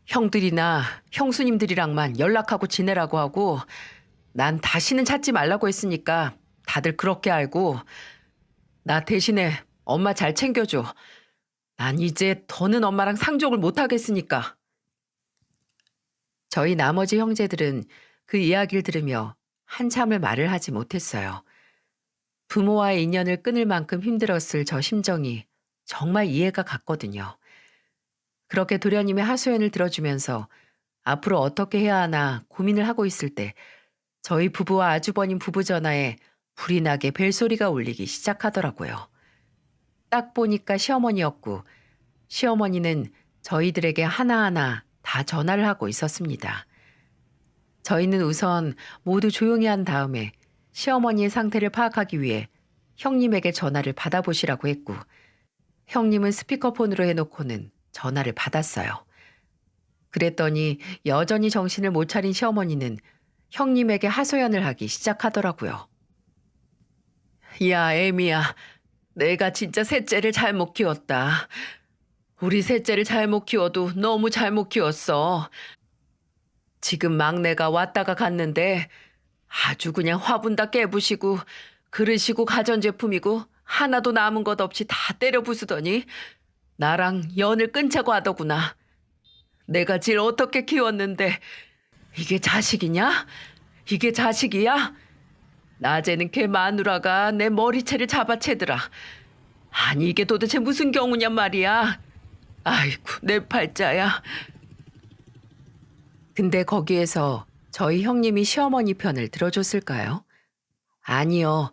형들이나 형수님들이랑만 연락하고 지내라고 하고 난 다시는 찾지 말라고 했으니까 다들 그렇게 알고 나 대신에 엄마 잘 챙겨줘. 난 이제 더는 엄마랑 상종을 못 하겠으니까. 저희 나머지 형제들은 그 이야기를 들으며 한참을 말을 하지 못했어요. 부모와의 인연을 끊을 만큼 힘들었을 저 심정이 정말 이해가 갔거든요. 그렇게 도련님의 하소연을 들어주면서 앞으로 어떻게 해야 하나 고민을 하고 있을 때 저희 부부와 아주버님 부부 전화에 불이 나게 벨소리가 울리기 시작하더라고요. 딱 보니까 시어머니였고 시어머니는 저희들에게 하나하나 다 전화를 하고 있었습니다. 저희는 우선 모두 조용히 한 다음에 시어머니의 상태를 파악하기 위해 형님에게 전화를 받아보시라고 했고 형님은 스피커폰으로 해놓고는 전화를 받았어요. 그랬더니 여전히 정신을 못 차린 시어머니는 형님에게 하소연을 하기 시작하더라고요. 야, 애미야. 내가 진짜 셋째를 잘못 키웠다. 우리 셋째를 잘못 키워도 너무 잘못 키웠어. 지금 막내가 왔다가 갔는데 아주 그냥 화분 다 깨부시고 그릇이고 가전제품이고 하나도 남은 것 없이 다 때려 부수더니 나랑 연을 끊자고 하더구나. 내가 질 어떻게 키웠는데 이게 자식이냐? 이게 자식이야? 낮에는 걔 마누라가 내 머리채를 잡아채더라. 아니 이게 도대체 무슨 경우냔 말이야. 아이고 내 팔자야. 근데 거기에서 저희 형님이 시어머니 편을 들어줬을까요? 아니요.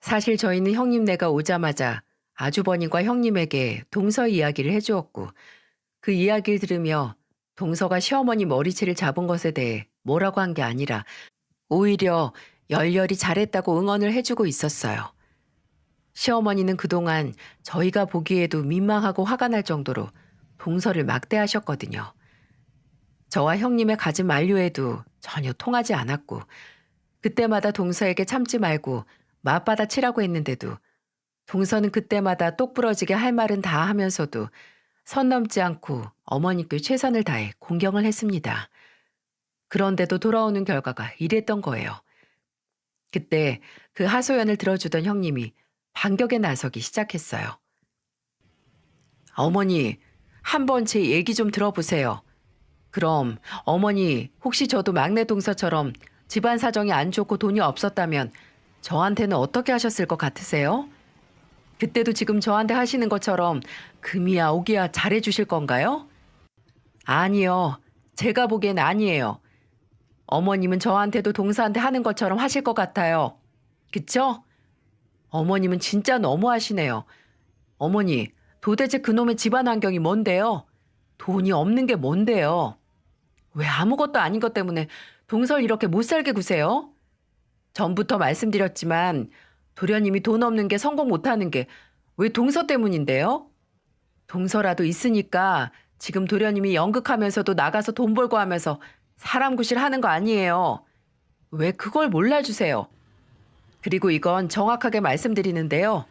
사실 저희는 형님네가 오자마자 아주버님과 형님에게 동서 이야기를 해주었고 그 이야기를 들으며 동서가 시어머니 머리채를 잡은 것에 대해 뭐라고 한 게 아니라 오히려 열렬히 잘했다고 응원을 해주고 있었어요. 시어머니는 그동안 저희가 보기에도 민망하고 화가 날 정도로 동서를 막대하셨거든요. 저와 형님의 가진 만류에도 전혀 통하지 않았고 그때마다 동서에게 참지 말고 맞받아 치라고 했는데도 동서는 그때마다 똑부러지게 할 말은 다 하면서도 선 넘지 않고 어머니께 최선을 다해 공경을 했습니다. 그런데도 돌아오는 결과가 이랬던 거예요. 그때 그 하소연을 들어주던 형님이 반격에 나서기 시작했어요. 어머니, 한번 제 얘기 좀 들어보세요. 그럼 어머니 혹시 저도 막내 동서처럼 집안 사정이 안 좋고 돈이 없었다면 저한테는 어떻게 하셨을 것 같으세요? 그때도 지금 저한테 하시는 것처럼 금이야 오기야 잘해 주실 건가요? 아니요. 제가 보기엔 아니에요. 어머님은 저한테도 동서한테 하는 것처럼 하실 것 같아요. 그쵸? 어머님은 진짜 너무하시네요. 어머니, 도대체 그놈의 집안 환경이 뭔데요? 돈이 없는 게 뭔데요? 왜 아무것도 아닌 것 때문에 동서를 이렇게 못 살게 구세요? 전부터 말씀드렸지만 도련님이 돈 없는 게 성공 못하는 게 왜 동서 때문인데요? 동서라도 있으니까 지금 도련님이 연극하면서도 나가서 돈 벌고 하면서 사람 구실 하는 거 아니에요. 왜 그걸 몰라주세요? 그리고 이건 정확하게 말씀드리는데요.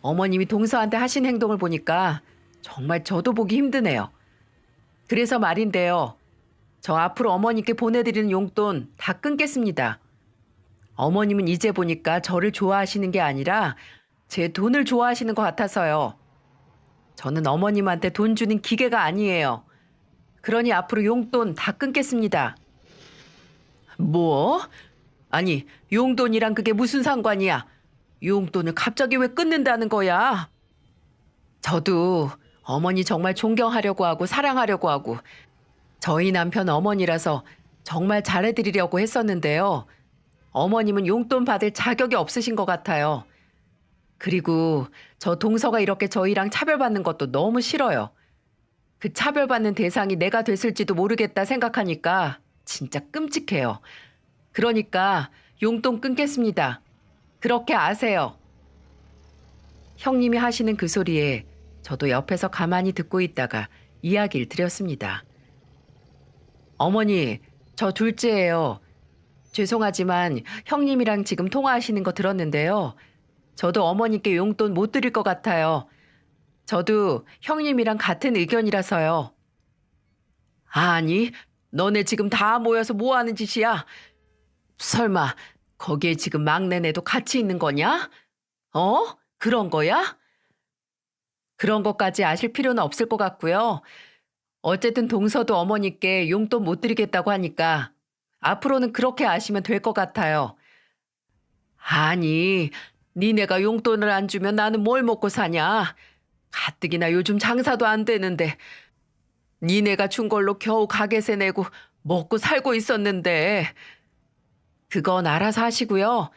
어머님이 동서한테 하신 행동을 보니까 정말 저도 보기 힘드네요. 그래서 말인데요. 저 앞으로 어머니께 보내드리는 용돈 다 끊겠습니다. 어머님은 이제 보니까 저를 좋아하시는 게 아니라 제 돈을 좋아하시는 것 같아서요. 저는 어머님한테 돈 주는 기계가 아니에요. 그러니 앞으로 용돈 다 끊겠습니다. 뭐? 아니, 용돈이랑 그게 무슨 상관이야? 용돈을 갑자기 왜 끊는다는 거야? 저도 어머니 정말 존경하려고 하고 사랑하려고 하고 저희 남편 어머니라서 정말 잘해드리려고 했었는데요. 어머님은 용돈 받을 자격이 없으신 것 같아요. 그리고 저 동서가 이렇게 저희랑 차별받는 것도 너무 싫어요. 그 차별받는 대상이 내가 됐을지도 모르겠다 생각하니까 진짜 끔찍해요. 그러니까 용돈 끊겠습니다. 그렇게 아세요. 형님이 하시는 그 소리에 저도 옆에서 가만히 듣고 있다가 이야기를 드렸습니다. 어머니, 저 둘째예요. 죄송하지만 형님이랑 지금 통화하시는 거 들었는데요. 저도 어머니께 용돈 못 드릴 것 같아요. 저도 형님이랑 같은 의견이라서요. 아니, 너네 지금 다 모여서 뭐 하는 짓이야? 설마 거기에 지금 막내네도 같이 있는 거냐? 어? 그런 거야? 그런 것까지 아실 필요는 없을 것 같고요. 어쨌든 동서도 어머니께 용돈 못 드리겠다고 하니까 앞으로는 그렇게 아시면 될 것 같아요. 아니, 니네가 용돈을 안 주면 나는 뭘 먹고 사냐? 가뜩이나 요즘 장사도 안 되는데 니네가 준 걸로 겨우 가게세 내고 먹고 살고 있었는데 그건 알아서 하시고요.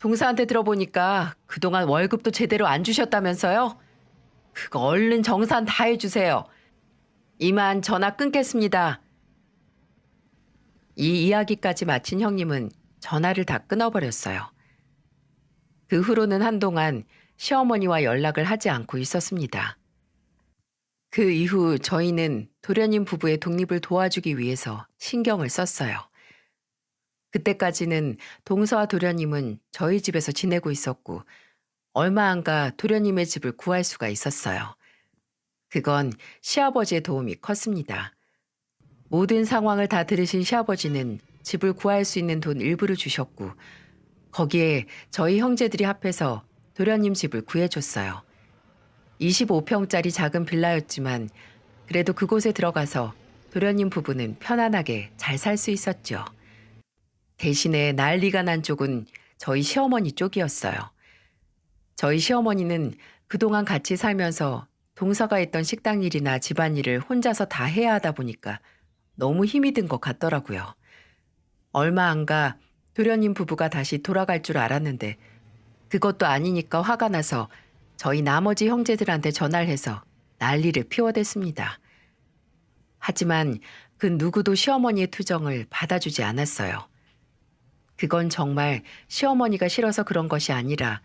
동사한테 들어보니까 그동안 월급도 제대로 안 주셨다면서요? 그거 얼른 정산 다 해주세요. 이만 전화 끊겠습니다. 이 이야기까지 마친 형님은 전화를 다 끊어버렸어요. 그 후로는 한동안 시어머니와 연락을 하지 않고 있었습니다. 그 이후 저희는 도련님 부부의 독립을 도와주기 위해서 신경을 썼어요. 그때까지는 동서와 도련님은 저희 집에서 지내고 있었고 얼마 안 가 도련님의 집을 구할 수가 있었어요. 그건 시아버지의 도움이 컸습니다. 모든 상황을 다 들으신 시아버지는 집을 구할 수 있는 돈 일부를 주셨고 거기에 저희 형제들이 합해서 도련님 집을 구해줬어요. 25평짜리 작은 빌라였지만 그래도 그곳에 들어가서 도련님 부부는 편안하게 잘 살 수 있었죠. 대신에 난리가 난 쪽은 저희 시어머니 쪽이었어요. 저희 시어머니는 그동안 같이 살면서 동서가 있던 식당 일이나 집안일을 혼자서 다 해야 하다 보니까 너무 힘이 든 것 같더라고요. 얼마 안 가 도련님 부부가 다시 돌아갈 줄 알았는데 그것도 아니니까 화가 나서 저희 나머지 형제들한테 전화를 해서 난리를 피워댔습니다. 하지만 그 누구도 시어머니의 투정을 받아주지 않았어요. 그건 정말 시어머니가 싫어서 그런 것이 아니라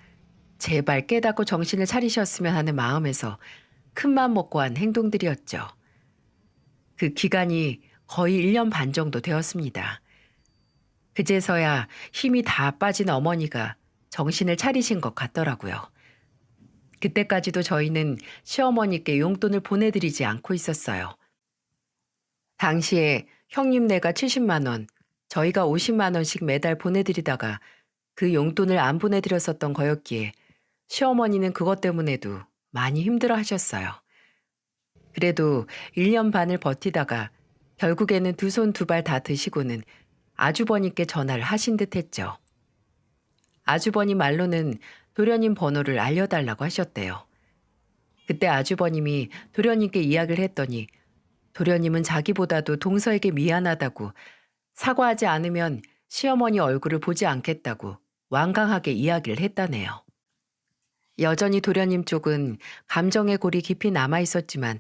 제발 깨닫고 정신을 차리셨으면 하는 마음에서 큰맘 먹고 한 행동들이었죠. 그 기간이 거의 1년 반 정도 되었습니다. 그제서야 힘이 다 빠진 어머니가 정신을 차리신 것 같더라고요. 그때까지도 저희는 시어머니께 용돈을 보내드리지 않고 있었어요. 당시에 형님네가 70만 원, 저희가 50만 원씩 매달 보내드리다가 그 용돈을 안 보내드렸었던 거였기에 시어머니는 그것 때문에도 많이 힘들어 하셨어요. 그래도 1년 반을 버티다가 결국에는 두 손 두 발 다 드시고는 아주버님께 전화를 하신 듯 했죠. 아주버님 말로는 도련님 번호를 알려달라고 하셨대요. 그때 아주버님이 도련님께 이야기를 했더니 도련님은 자기보다도 동서에게 미안하다고 사과하지 않으면 시어머니 얼굴을 보지 않겠다고 완강하게 이야기를 했다네요. 여전히 도련님 쪽은 감정의 골이 깊이 남아 있었지만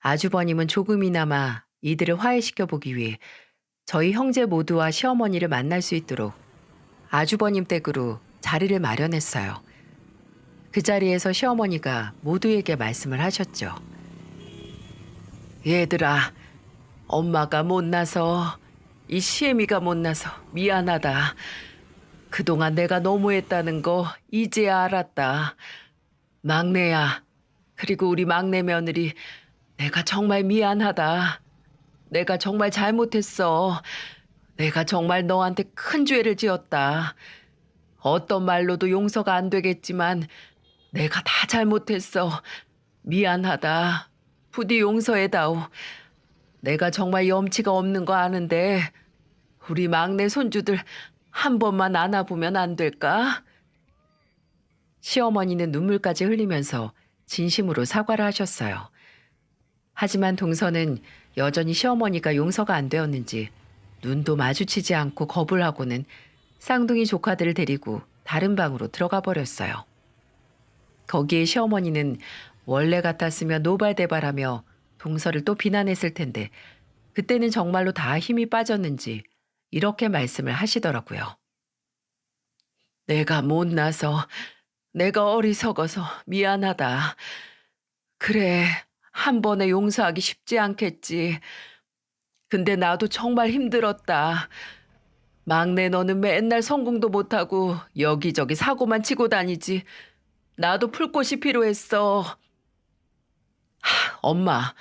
아주버님은 조금이나마 이들을 화해시켜 보기 위해 저희 형제 모두와 시어머니를 만날 수 있도록 아주버님 댁으로 자리를 마련했어요. 그 자리에서 시어머니가 모두에게 말씀을 하셨죠. 얘들아, 엄마가 못나서 이 시애미가 못나서 미안하다. 그동안 내가 너무했다는 거 이제야 알았다. 막내야, 그리고 우리 막내 며느리, 내가 정말 미안하다. 내가 정말 잘못했어. 내가 정말 너한테 큰 죄를 지었다. 어떤 말로도 용서가 안 되겠지만 내가 다 잘못했어. 미안하다. 부디 용서해다오. 내가 정말 염치가 없는 거 아는데 우리 막내 손주들 한 번만 안아보면 안 될까? 시어머니는 눈물까지 흘리면서 진심으로 사과를 하셨어요. 하지만 동서는 여전히 시어머니가 용서가 안 되었는지 눈도 마주치지 않고 겁을 하고는 쌍둥이 조카들을 데리고 다른 방으로 들어가 버렸어요. 거기에 시어머니는 원래 같았으면 노발대발하며 동서를 또 비난했을 텐데 그때는 정말로 다 힘이 빠졌는지 이렇게 말씀을 하시더라고요. 내가 못나서, 내가 어리석어서 미안하다. 그래, 한 번에 용서하기 쉽지 않겠지. 근데 나도 정말 힘들었다. 막내 너는 맨날 성공도 못하고 여기저기 사고만 치고 다니지. 나도 풀 곳이 필요했어. 엄마,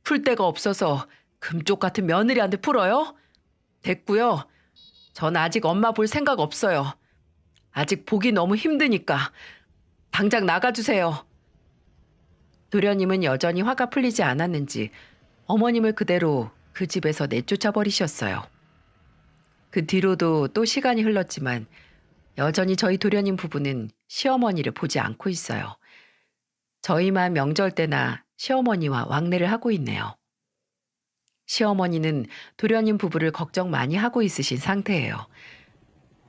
풀 데가 없어서 금쪽 같은 며느리한테 풀어요? 됐고요. 전 아직 엄마 볼 생각 없어요. 아직 보기 너무 힘드니까. 당장 나가주세요. 도련님은 여전히 화가 풀리지 않았는지 어머님을 그대로 그 집에서 내쫓아 버리셨어요. 그 뒤로도 또 시간이 흘렀지만 여전히 저희 도련님 부부는 시어머니를 보지 않고 있어요. 저희만 명절 때나 시어머니와 왕래를 하고 있네요. 시어머니는 도련님 부부를 걱정 많이 하고 있으신 상태예요.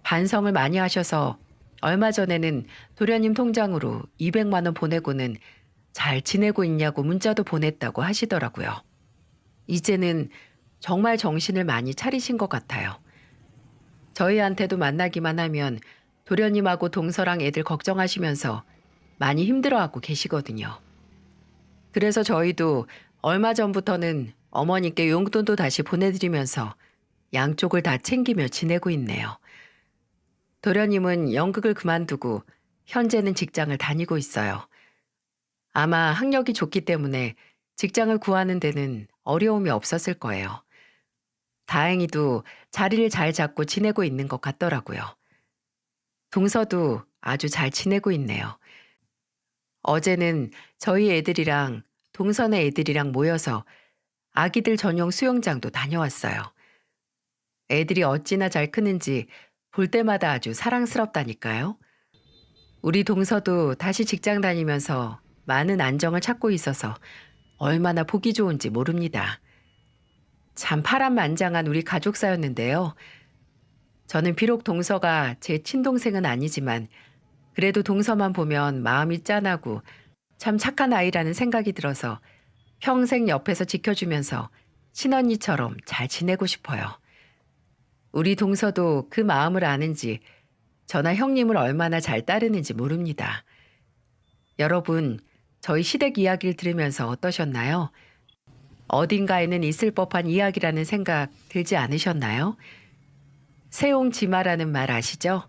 반성을 많이 하셔서 얼마 전에는 도련님 통장으로 200만 원 보내고는 잘 지내고 있냐고 문자도 보냈다고 하시더라고요. 이제는 정말 정신을 많이 차리신 것 같아요. 저희한테도 만나기만 하면 도련님하고 동서랑 애들 걱정하시면서 많이 힘들어하고 계시거든요. 그래서 저희도 얼마 전부터는 어머니께 용돈도 다시 보내드리면서 양쪽을 다 챙기며 지내고 있네요. 도련님은 연극을 그만두고 현재는 직장을 다니고 있어요. 아마 학력이 좋기 때문에 직장을 구하는 데는 어려움이 없었을 거예요. 다행히도 자리를 잘 잡고 지내고 있는 것 같더라고요. 동서도 아주 잘 지내고 있네요. 어제는 저희 애들이랑 동선의 애들이랑 모여서 아기들 전용 수영장도 다녀왔어요. 애들이 어찌나 잘 크는지 볼 때마다 아주 사랑스럽다니까요. 우리 동서도 다시 직장 다니면서 많은 안정을 찾고 있어서 얼마나 보기 좋은지 모릅니다. 참 파란만장한 우리 가족사였는데요. 저는 비록 동서가 제 친동생은 아니지만 그래도 동서만 보면 마음이 짠하고 참 착한 아이라는 생각이 들어서 평생 옆에서 지켜주면서 친언니처럼 잘 지내고 싶어요. 우리 동서도 그 마음을 아는지 저나 형님을 얼마나 잘 따르는지 모릅니다. 여러분, 저희 시댁 이야기를 들으면서 어떠셨나요? 어딘가에는 있을 법한 이야기라는 생각 들지 않으셨나요? 세옹지마라는 말 아시죠?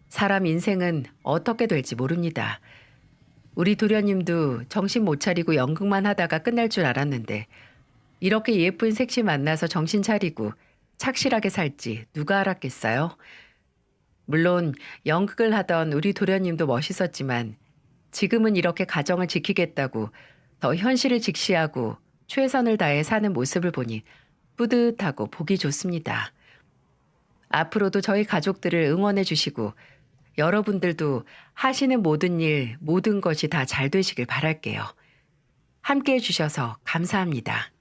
사람 인생은 어떻게 될지 모릅니다. 우리 도련님도 정신 못 차리고 연극만 하다가 끝날 줄 알았는데 이렇게 예쁜 색시 만나서 정신 차리고 착실하게 살지 누가 알았겠어요? 물론 연극을 하던 우리 도련님도 멋있었지만 지금은 이렇게 가정을 지키겠다고 더 현실을 직시하고 최선을 다해 사는 모습을 보니 뿌듯하고 보기 좋습니다. 앞으로도 저희 가족들을 응원해 주시고 여러분들도 하시는 모든 일, 모든 것이 다 잘 되시길 바랄게요. 함께 해주셔서 감사합니다.